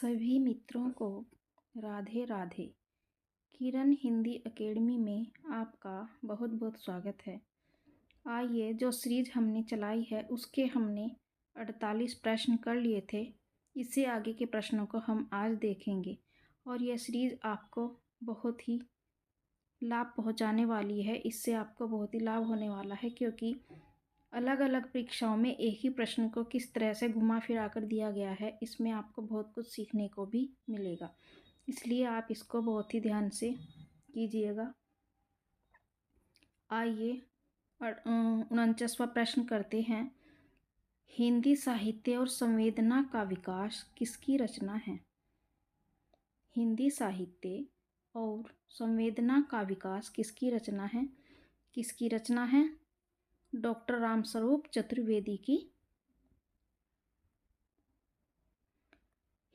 सभी मित्रों को राधे राधे। किरण हिंदी एकेडमी में आपका बहुत बहुत स्वागत है। आइए, जो सीरीज हमने चलाई है उसके हमने 48 प्रश्न कर लिए थे। इससे आगे के प्रश्नों को हम आज देखेंगे और यह सीरीज आपको बहुत ही लाभ पहुंचाने वाली है। इससे आपको बहुत ही लाभ होने वाला है, क्योंकि अलग अलग परीक्षाओं में एक ही प्रश्न को किस तरह से घुमा फिरा कर दिया गया है, इसमें आपको बहुत कुछ सीखने को भी मिलेगा। इसलिए आप इसको बहुत ही ध्यान से कीजिएगा। आइए 49वां प्रश्न करते हैं। हिंदी साहित्य और संवेदना का विकास किसकी रचना है? हिंदी साहित्य और संवेदना का विकास किसकी रचना है? किसकी रचना है? डॉक्टर रामस्वरूप चतुर्वेदी की।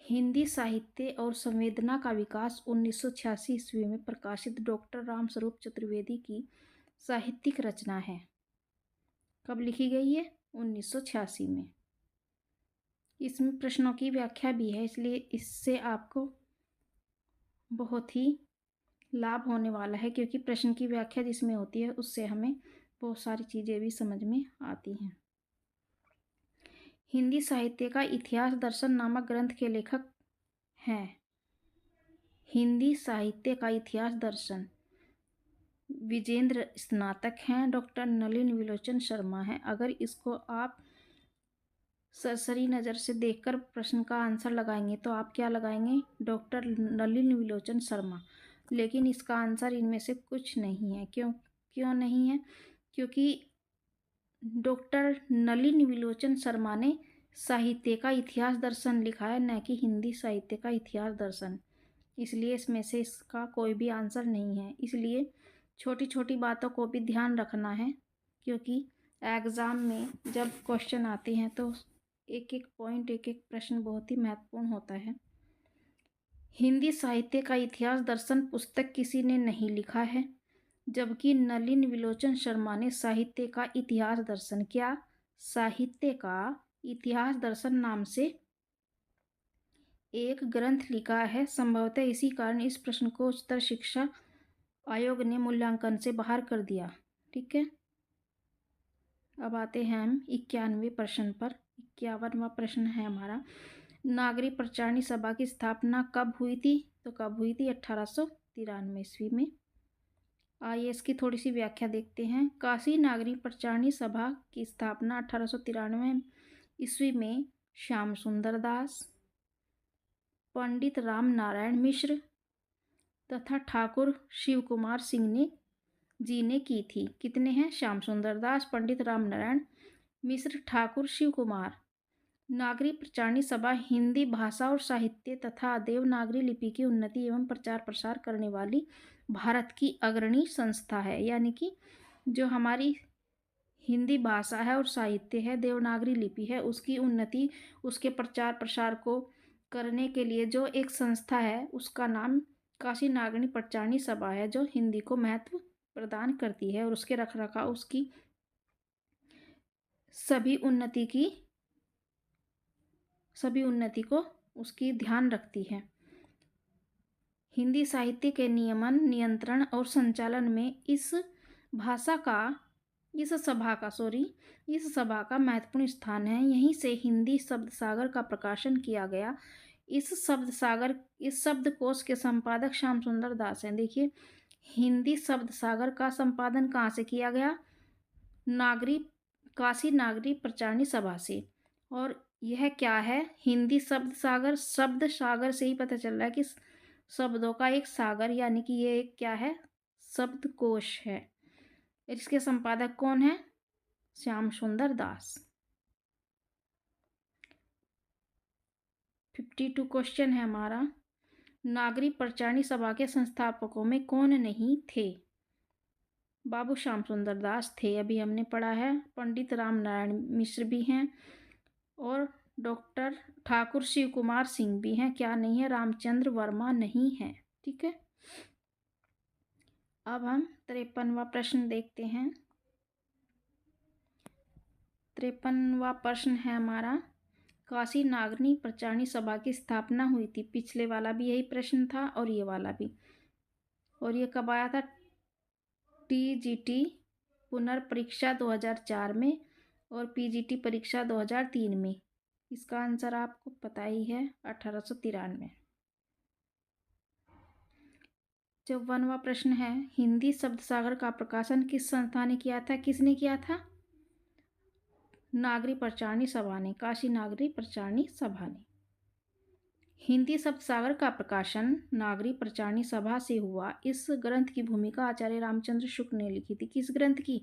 हिंदी साहित्य और संवेदना का विकास 1986 ईस्वी में प्रकाशित डॉक्टर रामस्वरूप चतुर्वेदी की साहित्यिक रचना है। कब लिखी गई है? 1986 में। इसमें प्रश्नों की व्याख्या भी है, इसलिए इससे आपको बहुत ही लाभ होने वाला है, क्योंकि प्रश्न की व्याख्या जिसमें होती है उससे हमें बहुत सारी चीज़ें भी समझ में आती हैं। हिंदी साहित्य का इतिहास दर्शन नामक ग्रंथ के लेखक हैं। हिंदी साहित्य का इतिहास दर्शन विजेंद्र स्नातक हैं, डॉक्टर नलिन विलोचन शर्मा हैं। अगर इसको आप सरसरी नज़र से देखकर प्रश्न का आंसर लगाएंगे तो आप क्या लगाएंगे? डॉक्टर नलिन विलोचन शर्मा। लेकिन इसका आंसर इनमें से कुछ नहीं है। क्यों नहीं है? क्योंकि डॉक्टर नलिन विलोचन शर्मा ने साहित्य का इतिहास दर्शन लिखा है, न कि हिंदी साहित्य का इतिहास दर्शन। इसलिए इसमें से इसका कोई भी आंसर नहीं है। इसलिए छोटी छोटी बातों को भी ध्यान रखना है, क्योंकि एग्ज़ाम में जब क्वेश्चन आते हैं तो एक एक पॉइंट, एक एक प्रश्न बहुत ही महत्वपूर्ण होता है। हिंदी साहित्य का इतिहास दर्शन पुस्तक किसी ने नहीं लिखा है, जबकि नलिन विलोचन शर्मा ने साहित्य का इतिहास दर्शन, क्या? साहित्य का इतिहास दर्शन नाम से एक ग्रंथ लिखा है। संभवतः इसी कारण इस प्रश्न को उच्चतर शिक्षा आयोग ने मूल्यांकन से बाहर कर दिया। ठीक है, अब आते हैं हम 91वें प्रश्न पर। 51वां प्रश्न है हमारा, नागरिक प्रचारणी सभा की स्थापना कब हुई थी? तो कब हुई थी? 1893 ईस्वी में। आइए इसकी थोड़ी सी व्याख्या देखते हैं। काशी नागरिक प्रचारणी सभा की स्थापना 1893 ईस्वी में श्याम सुंदर दास, पंडित राम नारायण मिश्र तथा ठाकुर शिव कुमार सिंह ने की थी। कितने हैं? श्याम सुंदर दास, पंडित राम नारायण मिश्र, ठाकुर शिव कुमार। नागरिक प्रचारणी सभा हिंदी भाषा और साहित्य तथा देवनागरी लिपि की उन्नति एवं प्रचार प्रसार करने वाली भारत की अग्रणी संस्था है। यानी कि जो हमारी हिंदी भाषा है और साहित्य है, देवनागरी लिपि है, उसकी उन्नति, उसके प्रचार प्रसार को करने के लिए जो एक संस्था है उसका नाम काशी नागरिक प्रचारणी सभा है, जो हिंदी को महत्व प्रदान करती है और उसके रखरखाव, उसकी सभी उन्नति को उसकी ध्यान रखती है। हिंदी साहित्य के नियमन, नियंत्रण और संचालन में इस सभा का महत्वपूर्ण स्थान है। यहीं से हिंदी शब्द सागर का प्रकाशन किया गया। इस शब्दकोश के संपादक श्याम सुंदर दास हैं। देखिए, हिंदी शब्द सागर का संपादन कहाँ से किया गया? काशी नागरिक प्रचारणी सभा से। और यह क्या है? हिंदी शब्द सागर से ही पता चल रहा है कि शब्दों का एक सागर, यानी कि ये एक क्या है? शब्दकोश है। इसके संपादक कौन है? श्याम सुंदर दास। 52 क्वेश्चन है हमारा, नागरिक प्रचारणी सभा के संस्थापकों में कौन नहीं थे? बाबू श्याम सुंदर दास थे, अभी हमने पढ़ा है। पंडित राम नारायण मिश्र भी हैं और डॉक्टर ठाकुर शिव कुमार सिंह भी हैं। क्या नहीं है? रामचंद्र वर्मा नहीं है। ठीक है, अब हम 53वां प्रश्न देखते हैं। 53वां प्रश्न है हमारा, काशी नागरी प्रचारणी सभा की स्थापना हुई थी? पिछले वाला भी यही प्रश्न था और ये वाला भी। और ये कब आया था? टीजीटी पुनर्परीक्षा 2004 में और पीजीटी परीक्षा 2003 में। इसका आंसर आपको पता ही है, 1893। 54वां प्रश्न है, हिंदी शब्द सागर का प्रकाशन किस संस्था ने किया था? किसने किया था? नागरी प्रचारणी सभा ने, काशी नागरी प्रचारणी सभा ने। हिंदी शब्द सागर का प्रकाशन नागरी प्रचारणी सभा से हुआ। इस ग्रंथ की भूमिका आचार्य रामचंद्र शुक्ल ने लिखी थी। किस ग्रंथ की?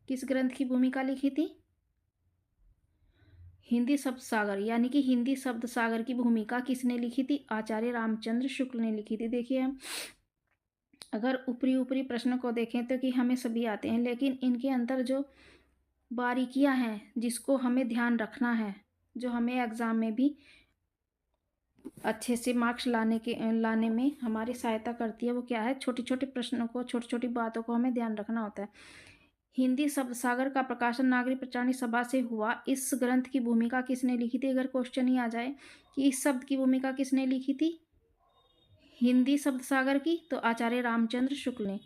किस ग्रंथ की भूमिका लिखी थी? हिंदी शब्द सागर, यानी कि हिंदी शब्द सागर की भूमिका किसने लिखी थी? आचार्य रामचंद्र शुक्ल ने लिखी थी। देखिए, हम अगर ऊपरी ऊपरी प्रश्न को देखें तो कि हमें सभी आते हैं, लेकिन इनके अंदर जो बारीकियां हैं जिसको हमें ध्यान रखना है, जो हमें एग्जाम में भी अच्छे से मार्क्स लाने में हमारी सहायता करती है, वो क्या है? छोटे छोटे प्रश्नों को, छोटी छोटी बातों को हमें ध्यान रखना होता है। हिंदी शब्द सागर का प्रकाशन नागरी प्रचारणी सभा से हुआ। इस ग्रंथ की भूमिका किसने लिखी थी? अगर क्वेश्चन ही आ जाए कि इस शब्द की भूमिका किसने लिखी थी हिंदी शब्द सागर की, तो आचार्य रामचंद्र शुक्ल ने।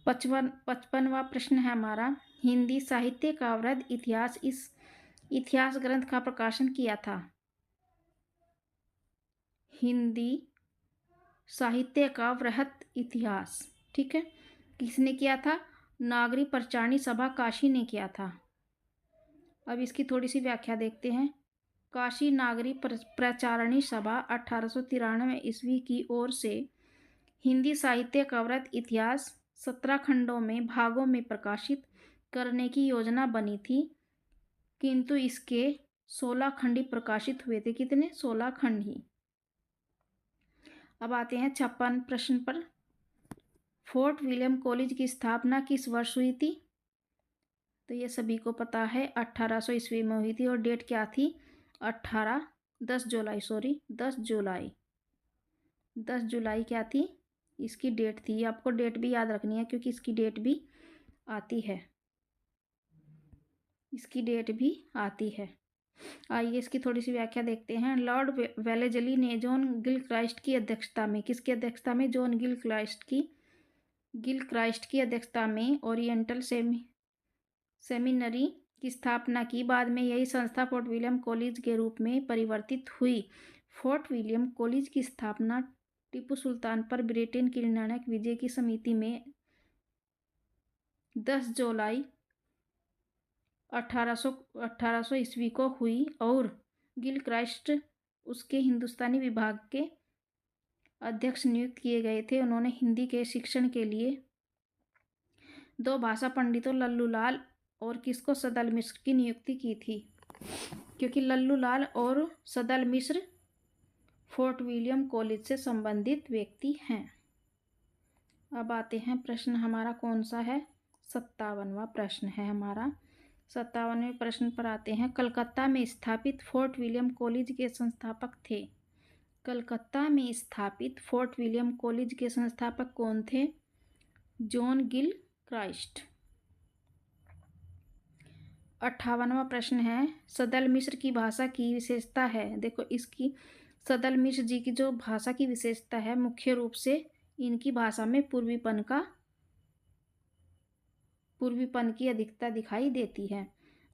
55वां प्रश्न है हमारा, हिंदी साहित्य का वृहद इतिहास, इस इतिहास ग्रंथ का प्रकाशन किया था? हिंदी साहित्य का वृहद इतिहास, ठीक है, किसने किया था? नागरी प्रचारणी सभा काशी ने किया था। अब इसकी थोड़ी सी व्याख्या देखते हैं। काशी नागरी प्रचारणी सभा 1893 ईस्वी की ओर से हिंदी साहित्य का वृहद इतिहास 17 खंडों में भागों में प्रकाशित करने की योजना बनी थी, किंतु इसके 16 खंड ही प्रकाशित हुए थे। कितने? 16 खंड ही। अब आते हैं 56 प्रश्न पर। फोर्ट विलियम कॉलेज की स्थापना किस वर्ष हुई थी? तो ये सभी को पता है, 1800 ईस्वी में हुई थी। और डेट क्या थी? 10 जुलाई क्या थी? इसकी डेट थी। आपको डेट भी याद रखनी है क्योंकि इसकी डेट भी आती है, इसकी डेट भी आती है। आइए इसकी थोड़ी सी व्याख्या देखते हैं। लॉर्ड वेलेजली ने जॉन गिलक्राइस्ट की अध्यक्षता में, किसकी अध्यक्षता में? जॉन गिलक्राइस्ट की अध्यक्षता में ओरिएंटल सेमिनरी की स्थापना की। बाद में यही संस्था फोर्ट विलियम कॉलेज के रूप में परिवर्तित हुई। फोर्ट विलियम कॉलेज की स्थापना टीपू सुल्तान पर ब्रिटेन की निर्णायक विजय की स्मृति में 10 जुलाई 1800 ईस्वी को हुई और गिलक्राइस्ट उसके हिंदुस्तानी विभाग के अध्यक्ष नियुक्त किए गए थे। उन्होंने हिंदी के शिक्षण के लिए 2 भाषा पंडितों लल्लू लाल और किसको? सदल मिश्र की नियुक्ति की थी, क्योंकि लल्लू लाल और सदल मिश्र फोर्ट विलियम कॉलेज से संबंधित व्यक्ति हैं। अब आते हैं प्रश्न हमारा कौन सा है? 57वां प्रश्न है हमारा। 57वें प्रश्न पर आते हैं। कलकत्ता में स्थापित फोर्ट विलियम कॉलेज के संस्थापक थे। कलकत्ता में स्थापित फोर्ट विलियम कॉलेज के संस्थापक कौन थे? John Gilchrist. 58वां प्रश्न है, सदल मिश्र की भाषा की विशेषता है। देखो, इसकी सदल मिश्र जी की जो भाषा की विशेषता है, मुख्य रूप से इनकी भाषा में पूर्वीपन की अधिकता दिखाई देती है।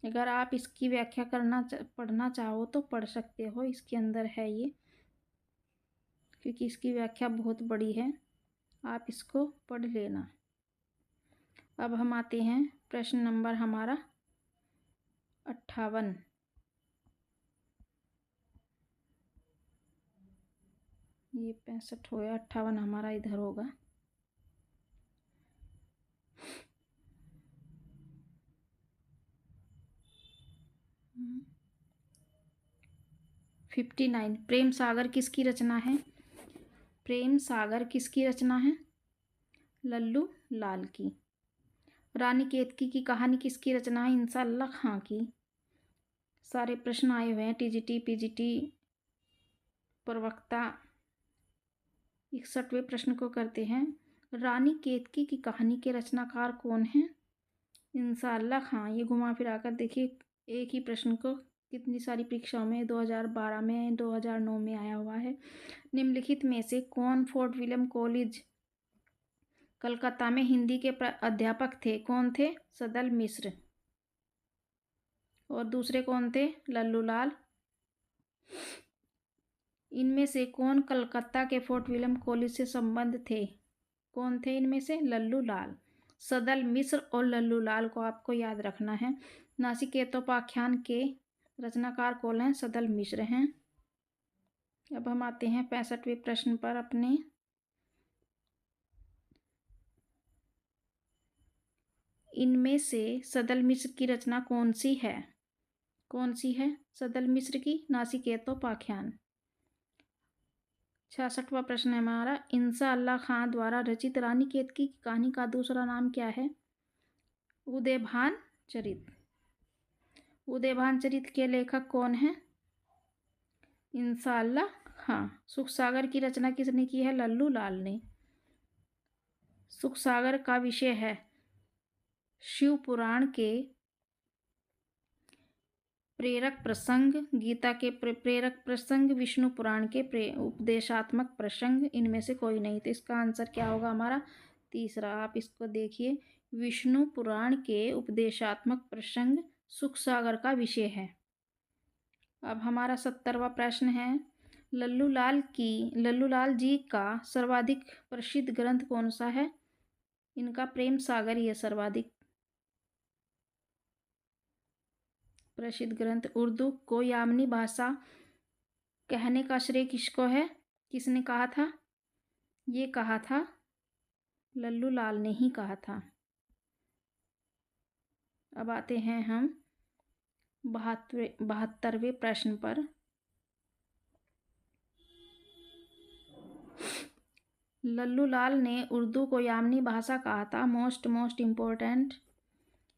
अगर आप इसकी व्याख्या पढ़ना चाहो तो पढ़ सकते हो, इसके अंदर है ये, क्योंकि इसकी व्याख्या बहुत बड़ी है, आप इसको पढ़ लेना। अब हम आते हैं प्रश्न नंबर हमारा 58। ये 65 हो गया, 58 हमारा इधर होगा। हम्म, 59। प्रेम सागर किसकी रचना है? प्रेम सागर किसकी रचना है? लल्लू लाल की। रानी केतकी की कहानी किसकी रचना है? इंसाअल्लाह खां की। सारे प्रश्न आए हुए हैं टीजीटी पीजीटी प्रवक्ता। 61वें प्रश्न को करते हैं। रानी केतकी की कहानी के रचनाकार कौन है? इंसाअल्लाह खां। ये घुमा फिरा कर देखिए, एक ही प्रश्न को कितनी सारी परीक्षाओं में 2012 में, 2009 में आया हुआ है। निम्नलिखित में से कौन फोर्ट विलियम कॉलेज कलकत्ता में हिंदी के अध्यापक थे? कौन थे? सदल मिश्र। और दूसरे कौन थे? लल्लू लाल। इनमें से कौन कलकत्ता के फोर्ट विलियम कॉलेज से संबंध थे? कौन थे इनमें से? लल्लू लाल। सदल मिश्र और लल्लू लाल को आपको याद रखना है। नासिकेतोपाख्यान के रचनाकार कौन हैं? सदल मिश्र हैं। अब हम आते हैं 65वें प्रश्न पर अपने। इनमें से सदल मिश्र की रचना कौन सी है? कौन सी है सदल मिश्र की? नासिकेतोपाख्यान। 66वां प्रश्न है हमारा, इंसा अल्लाह खां द्वारा रचित रानीकेत की कहानी का दूसरा नाम क्या है? उदयभान चरित। उदयभान चरित के लेखक कौन है? इंसा अल्लाह खां। सुखसागर की रचना किसने की है? लल्लू लाल ने। सुखसागर का विषय है शिव पुराण के प्रेरक प्रसंग, गीता के प्रेरक प्रसंग, विष्णु पुराण के उपदेशात्मक प्रसंग। इनमें से कोई नहीं। तो इसका आंसर क्या होगा हमारा? तीसरा। आप इसको देखिए, विष्णु पुराण के उपदेशात्मक प्रसंग सुखसागर का विषय है। अब हमारा 70वां प्रश्न है, लल्लू लाल जी का सर्वाधिक प्रसिद्ध ग्रंथ कौन सा है? इनका प्रेम सागर ही है सर्वाधिक प्रसिद्ध ग्रंथ। उर्दू को यामनी भाषा कहने का श्रेय किसको है? किसने कहा था? ये कहा था लल्लू लाल ने ही कहा था। अब आते हैं हम 72वें प्रश्न पर। लल्लू लाल ने उर्दू को यामनी भाषा कहा था। Most important.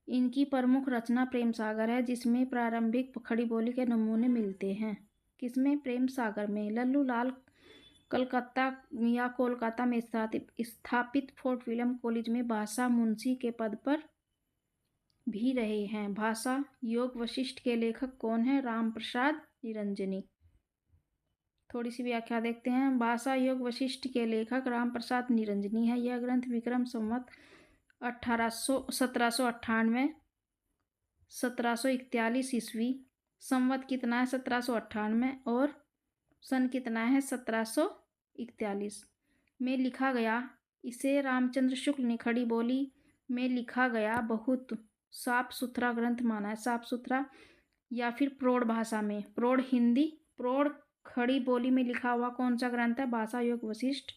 इनकी प्रमुख रचना प्रेम सागर है, जिसमें प्रारंभिक खड़ी बोली के नमूने मिलते हैं। किसमें? प्रेम सागर में। लल्लू लाल कलकत्ता या कोलकाता में स्थापित फोर्ट विलियम कॉलेज में भाषा मुंशी के पद पर भी रहे हैं। भाषा योग वशिष्ठ के लेखक कौन है? राम प्रसाद निरंजनी। थोड़ी सी व्याख्या देखते हैं। भाषा योग वशिष्ठ के लेखक राम प्रसाद निरंजनी है। यह ग्रंथ विक्रम संवत 1798 1741 ईस्वी, संवत कितना है? 1798 और सन कितना है? 1741 में लिखा गया। इसे रामचंद्र शुक्ल ने खड़ी बोली में लिखा गया बहुत साफ सुथरा ग्रंथ माना है। साफ सुथरा या फिर प्रौढ़ भाषा में, प्रौढ़ हिंदी, प्रौढ़ खड़ी बोली में लिखा हुआ कौन सा ग्रंथ है? भाषा योग वशिष्ठ।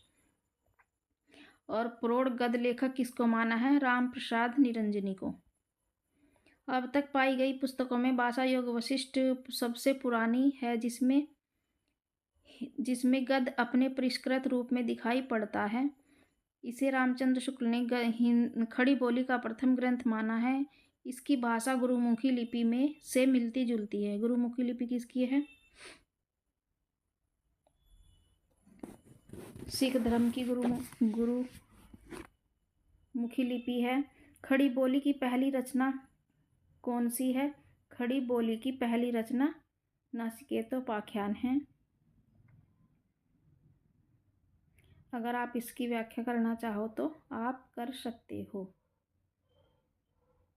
और प्रौढ़ गद्य लेखक किसको माना है? राम प्रसाद निरंजनी को। अब तक पाई गई पुस्तकों में भाषा योग वशिष्ठ सबसे पुरानी है, जिसमें गद्य अपने परिष्कृत रूप में दिखाई पड़ता है। इसे रामचंद्र शुक्ल ने खड़ी बोली का प्रथम ग्रंथ माना है। इसकी भाषा गुरुमुखी लिपि में से मिलती जुलती है। गुरुमुखी लिपि किसकी है? सिख धर्म की गुरुमुखी लिपि है। खड़ी बोली की पहली रचना कौन सी है? खड़ी बोली की पहली रचना नासिकेतोपाख्यान है। अगर आप इसकी व्याख्या करना चाहो तो आप कर सकते हो।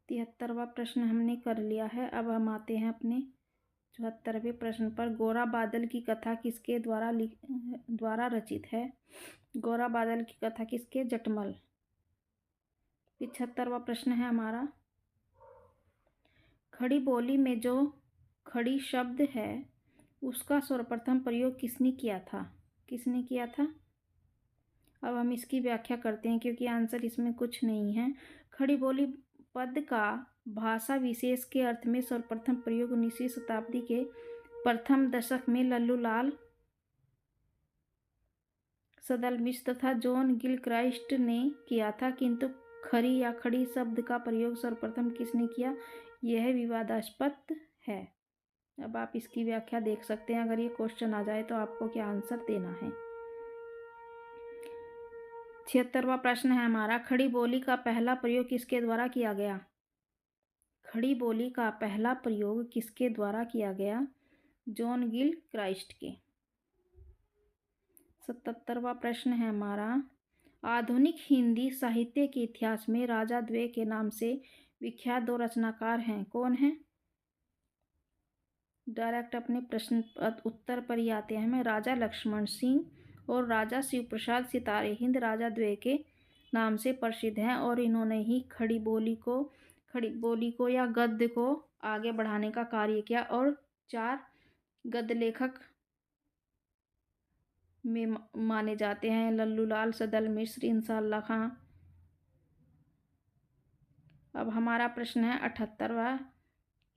73वां प्रश्न हमने कर लिया है। अब हम आते हैं अपने 74वें प्रश्न पर। गोरा बादल की कथा किसके द्वारा रचित है? गोरा बादल की कथा किसके? जटमल। 75वां प्रश्न है हमारा, खड़ी बोली में जो खड़ी शब्द है उसका सर्वप्रथम प्रयोग किसने किया था? किसने किया था? अब हम इसकी व्याख्या करते हैं, क्योंकि आंसर इसमें कुछ नहीं है। खड़ी बोली पद का भाषा विशेष के अर्थ में सर्वप्रथम प्रयोग 19वीं शताब्दी के प्रथम दशक में लल्लू लाल, सदल मिश्र तथा जॉन गिलक्राइस्ट ने किया था। किंतु खरी या खड़ी शब्द का प्रयोग सर्वप्रथम किसने किया? यह विवादास्पद है। अब आप इसकी व्याख्या देख सकते हैं। अगर ये क्वेश्चन आ जाए तो आपको क्या आंसर देना है। 76वां प्रश्न है हमारा, खड़ी बोली का पहला प्रयोग किसके द्वारा किया गया? खड़ी बोली का पहला प्रयोग किसके द्वारा किया गया? जॉन गिल क्राइस्ट के। 77वां प्रश्न है हमारा, आधुनिक हिंदी साहित्य के इतिहास में राजा द्वय के नाम से विख्यात दो रचनाकार हैं, कौन हैं? डायरेक्ट अपने प्रश्न उत्तर पर ही आते हैं हमें। राजा लक्ष्मण सिंह और राजा शिव प्रसाद सितारे हिंद राजा द्वय के नाम से प्रसिद्ध हैं और इन्होंने ही खड़ी बोली को या गद्य को आगे बढ़ाने का कार्य किया और 4 गद्य लेखक में माने जाते हैं, लल्लूलाल, सदल मिश्र, इंसाअल्लाह खां। अब हमारा प्रश्न है 78वां,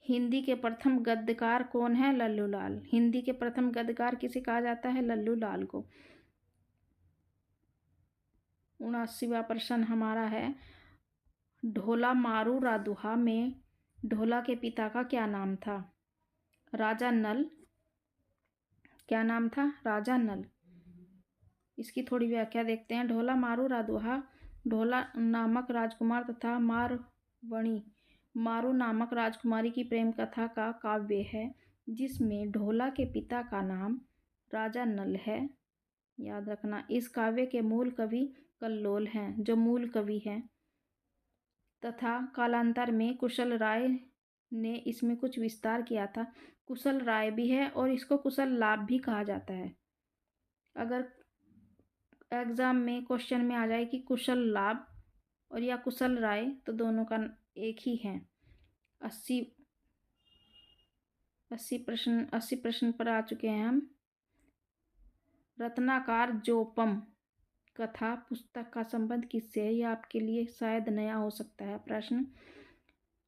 हिंदी के प्रथम गद्यकार कौन है? लल्लूलाल। हिंदी के प्रथम गद्यकार किसे कहा जाता है? लल्लूलाल को। 79वां प्रश्न हमारा है, ढोला मारू रादुहा में ढोला के पिता का क्या नाम था? राजा नल। क्या नाम था? राजा नल। इसकी थोड़ी व्याख्या देखते हैं। ढोला मारू रादुहा ढोला नामक राजकुमार तथा मारवणी मारू नामक राजकुमारी की प्रेम कथा का काव्य है जिसमें ढोला के पिता का नाम राजा नल है। याद रखना, इस काव्य के मूल कवि कल्लोल हैं, जो मूल कवि हैं, तथा कालांतर में कुशल राय ने इसमें कुछ विस्तार किया था। कुशल राय भी है और इसको कुशल लाभ भी कहा जाता है। अगर एग्जाम में क्वेश्चन में आ जाए कि कुशल लाभ और या कुशल राय, तो दोनों का एक ही है। 80 प्रश्न पर आ चुके हैं हम। रत्नाकर जोपम कथा पुस्तक का संबंध किससे है? यह आपके लिए शायद नया हो सकता है प्रश्न।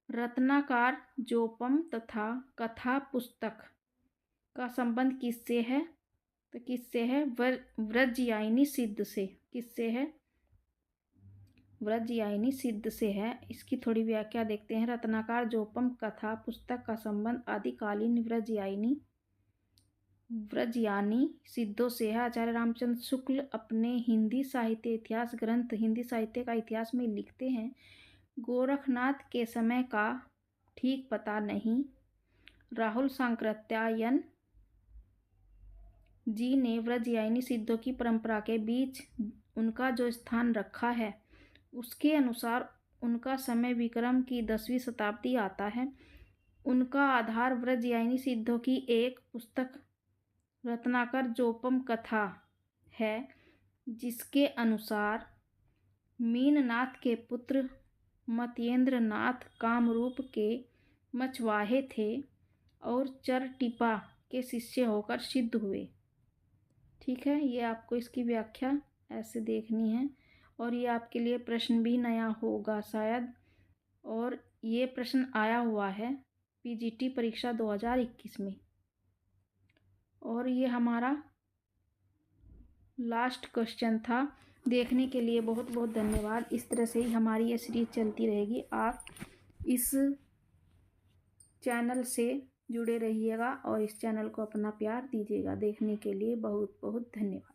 रत्नाकर जोपम तथा कथा पुस्तक का संबंध किससे है? तो किससे है? व्रजयायनी सिद्ध से। किससे है? व्रजयायनी सिद्ध से है। इसकी थोड़ी व्याख्या देखते हैं। रत्नाकर जोपम कथा पुस्तक का संबंध आदिकालीन व्रजयानी सिद्धों से है। आचार्य रामचंद्र शुक्ल अपने हिंदी साहित्य इतिहास ग्रंथ हिंदी साहित्य का इतिहास में लिखते हैं, गोरखनाथ के समय का ठीक पता नहीं। राहुल सांकृत्यायन जी ने व्रजयानी सिद्धों की परंपरा के बीच उनका जो स्थान रखा है उसके अनुसार उनका समय विक्रम की 10वीं शताब्दी आता है। उनका आधार व्रजयानी सिद्धों की एक पुस्तक रत्नाकर जोपम कथा है, जिसके अनुसार मीननाथ के पुत्र मत्येंद्र नाथ कामरूप के मछवाहे थे और चरटिपा के शिष्य होकर सिद्ध हुए। ठीक है, ये आपको इसकी व्याख्या ऐसे देखनी है और ये आपके लिए प्रश्न भी नया होगा शायद, और ये प्रश्न आया हुआ है पीजीटी परीक्षा 2021 में। और ये हमारा लास्ट क्वेश्चन था। देखने के लिए बहुत बहुत धन्यवाद। इस तरह से ही हमारी ये सीरीज चलती रहेगी। आप इस चैनल से जुड़े रहिएगा और इस चैनल को अपना प्यार दीजिएगा। देखने के लिए बहुत बहुत धन्यवाद।